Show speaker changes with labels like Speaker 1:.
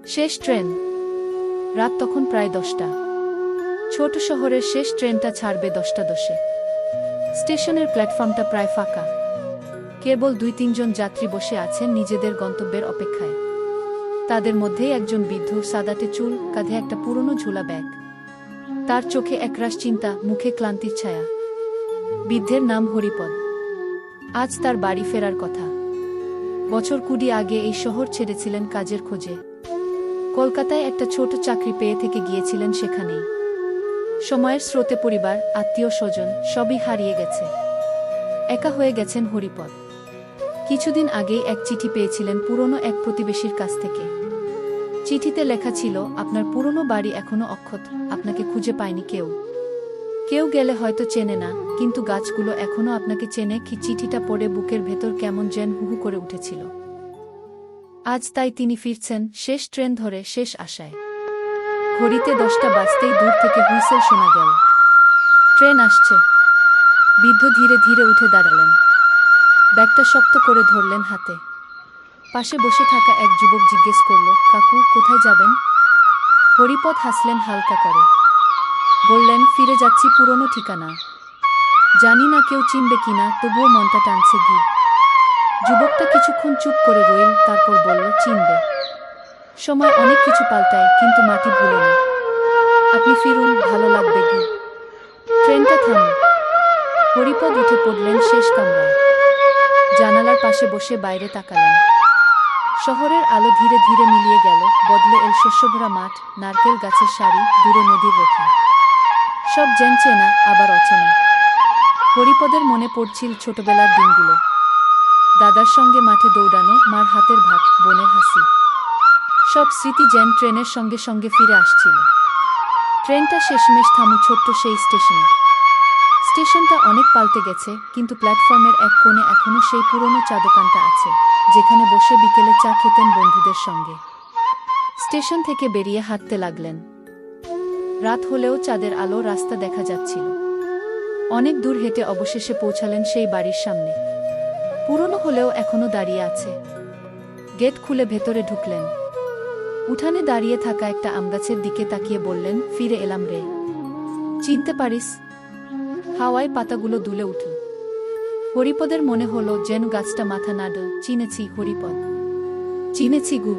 Speaker 1: শেষ ট্রেন। রাত তখন প্রায় 10টা। ছোট শহরের শেষ ট্রেনটা ছাড়বে 10টা 10-এ। স্টেশনের প্ল্যাটফর্মটা প্রায় ফাঁকা। কেবল 2-3 জন যাত্রী বসে আছেন নিজেদের গন্তব্যের অপেক্ষায়। তাদের মধ্যেই একজন বৃদ্ধ, সাদাটে চুল, কাঁধে একটা পুরনো ঝোলা ব্যাগ। তার চোখে একরাশ চিন্তা, মুখে ক্লান্তির ছায়া। বৃদ্ধের নাম হরিপদ। আজ তার বাড়ি ফেরার কথা। বছর 20 আগে এই শহর ছেড়েছিলেন কাজের খোঁজে। কলকাতায় একটা ছোট চাকরি পেয়ে থেকে গিয়েছিলেন সেখানেই। সময়ের স্রোতে পরিবার, আত্মীয় স্বজন সবই হারিয়ে গেছে। একা হয়ে গেছেন হরিপদ। কিছুদিন আগেই এক চিঠি পেয়েছিলেন পুরনো এক প্রতিবেশীর কাছ থেকে। চিঠিতে লেখা ছিল, আপনার পুরনো বাড়ি এখনো অক্ষত, আপনাকে খুঁজে পায়নি কেউ। কেউ গেলে হয়তো চেনে না, কিন্তু গাছগুলো এখনো আপনাকে চেনে। কি চিঠিটা পড়ে বুকের ভেতর কেমন যেন হুহু করে উঠেছিল। আজ তাই তিনি ফিরছেন, শেষ ট্রেন ধরে, শেষ আশায়। ঘড়িতে 10টা বাজতেই দূর থেকে হুইসেল শোনা গেল। ট্রেন আসছে। বৃদ্ধ ধীরে ধীরে উঠে দাঁড়ালেন। ব্যাগটা শক্ত করে ধরলেন হাতে। পাশে বসে থাকা এক যুবক জিজ্ঞেস করল, কাকু, কোথায় যাবেন? হরিপদ হাসলেন হালকা করে। বললেন, ফিরে যাচ্ছি পুরনো ঠিকানা। জানি না কেউ চিনবে কিনা, তবুও মনটা টানছে গি। যুবকটা কিছুক্ষণ চুপ করে রইল, তারপর বলল, চিনবে। সময় অনেক কিছু পাল্টায়, কিন্তু মাটি ভুলে না। আপনি ফিরুন, ভালো লাগবে গি। ট্রেনটা থামল। হরিপদ উঠে পড়লেন শেষ কামরায়। জানালার পাশে বসে বাইরে তাকালেন। শহরের আলো ধীরে ধীরে মিলিয়ে গেল, বদলে এল শস্যভরা মাঠ, নারকেল গাছের সারি, দূরে নদীর রেখা। সব যেন চেনা, আবার অচেনা। হরিপদের মনে পড়ছিল ছোটবেলার দিনগুলো। দাদার সঙ্গে মাঠে দৌড়ানো, মার হাতের ভাত, বোনের হাসি। সব স্মৃতি যেন ট্রেনের সঙ্গে সঙ্গে ফিরে আসছিল। ট্রেনটা শেষমেশ থামু ছোট্ট সেই স্টেশনে। স্টেশনটা অনেক পাল্টে গেছে, কিন্তু প্ল্যাটফর্মের এক কোণে এখনো সেই পুরনো চা দোকানটা আছে, যেখানে বসে বিকেলে চা খেতেন বন্ধুদের সঙ্গে। স্টেশন থেকে বেরিয়ে হাঁটতে লাগলেন। রাত হলেও চাঁদের আলো, রাস্তা দেখা যাচ্ছিল। অনেক দূর হেঁটে অবশেষে পৌঁছালেন সেই বাড়ির সামনে। পুরনো হলেও এখনো দাঁড়িয়ে আছে। গেট খুলে ভেতরে ঢুকলেন। উঠানে দাঁড়িয়ে থাকা একটা আমগাছের দিকে তাকিয়ে বললেন, ফিরে এলাম রে। চিনতে পারিস? হাওয়ায় পাতাগুলো দুলে উঠল। হরিপদের মনে হলো যেন গাছটা মাথা নাড়ল। চিনেছি হরিপদ, চিনেছি গু।